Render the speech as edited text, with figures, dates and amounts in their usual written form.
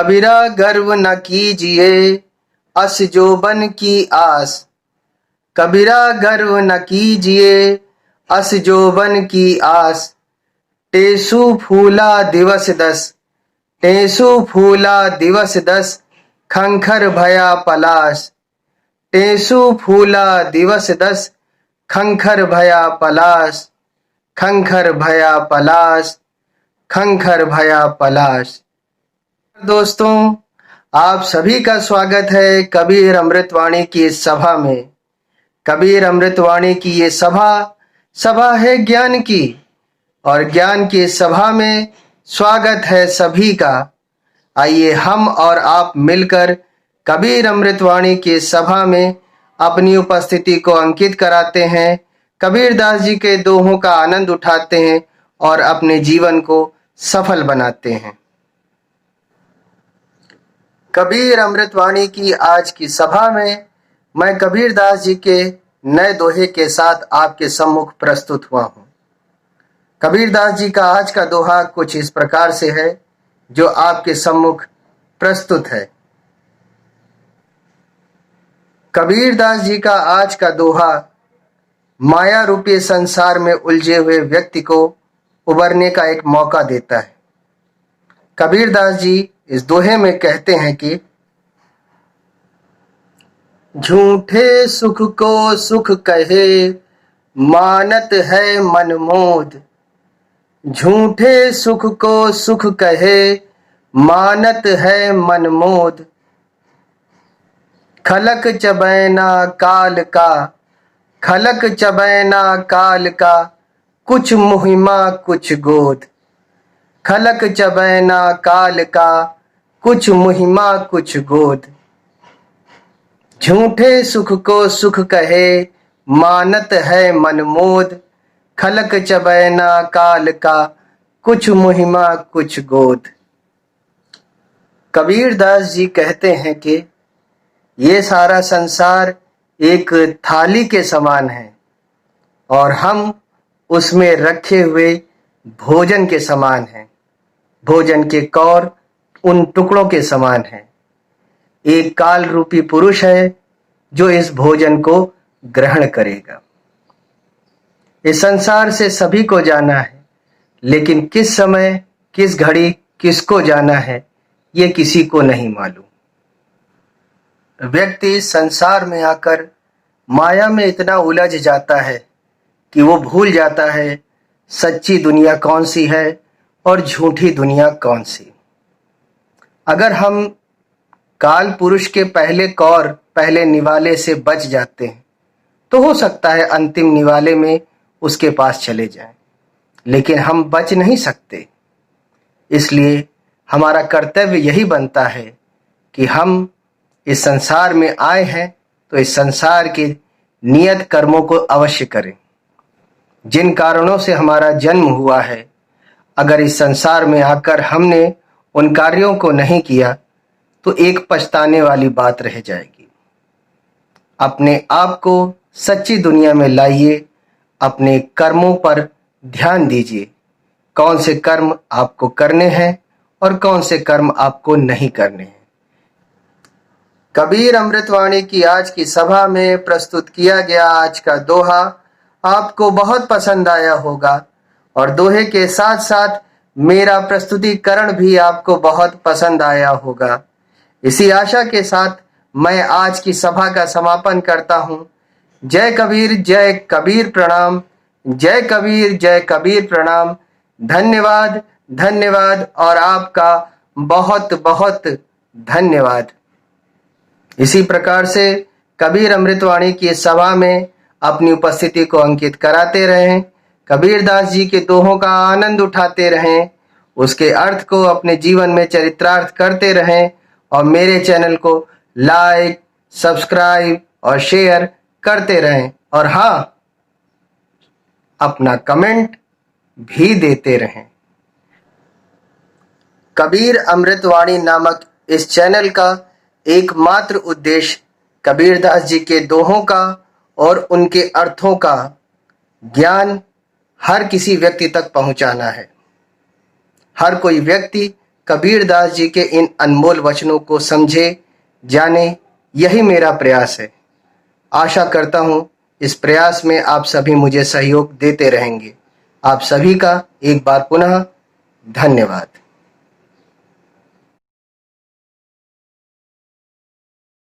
कबीरा गर्व न कीजिए अस जोबन की आस। कबीरा गर्व न कीजिए अस जोबन की आस। टेसु फूला दिवस दस, टेसु फूला दिवस दस, खंखर भया पलाश। टेसु फूला दिवस दस, खंखर भया पलाश। खंखर भया पलाश, खंखर भया पलाश। दोस्तों, आप सभी का स्वागत है कबीर अमृतवाणी की इस सभा में। कबीर अमृतवाणी की ये सभा है ज्ञान की, और ज्ञान की इस सभा में स्वागत है सभी का। आइए हम और आप मिलकर कबीर अमृतवाणी की इस सभा में अपनी उपस्थिति को अंकित कराते हैं, कबीरदास जी के दोहों का आनंद उठाते हैं और अपने जीवन को सफल बनाते हैं। कबीर अमृतवाणी की आज की सभा में मैं कबीरदास जी के नए दोहे के साथ आपके सम्मुख प्रस्तुत हुआ हूँ। कबीरदास जी का आज का दोहा कुछ इस प्रकार से है, जो आपके सम्मुख प्रस्तुत है। कबीरदास जी का आज का दोहा माया रूपी संसार में उलझे हुए व्यक्ति को उबरने का एक मौका देता है। कबीरदास जी इस दोहे में कहते हैं कि झूठे सुख को सुख कहे मानत है मन मोद। झूठे सुख को सुख कहे मानत है मन मोद। खलक चबैना काल का, खलक चबैना काल का, कुछ मुहिमा कुछ गोद। खलक चबैना काल का, कुछ मुहिमा कुछ गोद। झूठे सुख को सुख कहे मानत है मन मोद। खलक चबैना काल का, कुछ मुहिमा कुछ गोद। कबीरदास जी कहते हैं कि ये सारा संसार एक थाली के समान है और हम उसमें रखे हुए भोजन के समान हैं। भोजन के कौर उन टुकड़ों के समान है। एक काल रूपी पुरुष है जो इस भोजन को ग्रहण करेगा। इस संसार से सभी को जाना है, लेकिन किस समय किस घड़ी किसको जाना है ये किसी को नहीं मालूम। व्यक्ति संसार में आकर माया में इतना उलझ जाता है कि वो भूल जाता है सच्ची दुनिया कौन सी है और झूठी दुनिया कौन सी। अगर हम काल पुरुष के पहले कौर, पहले निवाले से बच जाते हैं तो हो सकता है अंतिम निवाले में उसके पास चले जाएं, लेकिन हम बच नहीं सकते। इसलिए हमारा कर्तव्य यही बनता है कि हम इस संसार में आए हैं तो इस संसार के नियत कर्मों को अवश्य करें। जिन कारणों से हमारा जन्म हुआ है, अगर इस संसार में आकर हमने उन कार्यों को नहीं किया तो एक पछताने वाली बात रह जाएगी। अपने आप को सच्ची दुनिया में लाइए, अपने कर्मों पर ध्यान दीजिए। कौन से कर्म आपको करने हैं और कौन से कर्म आपको नहीं करने हैं। कबीर अमृतवाणी की आज की सभा में प्रस्तुत किया गया आज का दोहा आपको बहुत पसंद आया होगा, और दोहे के साथ साथ मेरा प्रस्तुतिकरण भी आपको बहुत पसंद आया होगा। इसी आशा के साथ मैं आज की सभा का समापन करता हूँ। जय कबीर प्रणाम। जय कबीर प्रणाम। धन्यवाद, धन्यवाद और आपका बहुत बहुत धन्यवाद। इसी प्रकार से कबीर अमृतवाणी की सभा में अपनी उपस्थिति को अंकित कराते रहें, कबीरदास जी के दोहों का आनंद उठाते रहें, उसके अर्थ को अपने जीवन में चरितार्थ करते रहें, और मेरे चैनल को लाइक, सब्सक्राइब और शेयर करते रहें, और हाँ, अपना कमेंट भी देते रहें। कबीर अमृतवाणी नामक इस चैनल का एकमात्र उद्देश्य कबीरदास जी के दोहों का और उनके अर्थों का ज्ञान हर किसी व्यक्ति तक पहुंचाना है। हर कोई व्यक्ति कबीरदास जी के इन अनमोल वचनों को समझे, जाने, यही मेरा प्रयास है। आशा करता हूँ इस प्रयास में आप सभी मुझे सहयोग देते रहेंगे। आप सभी का एक बार पुनः धन्यवाद।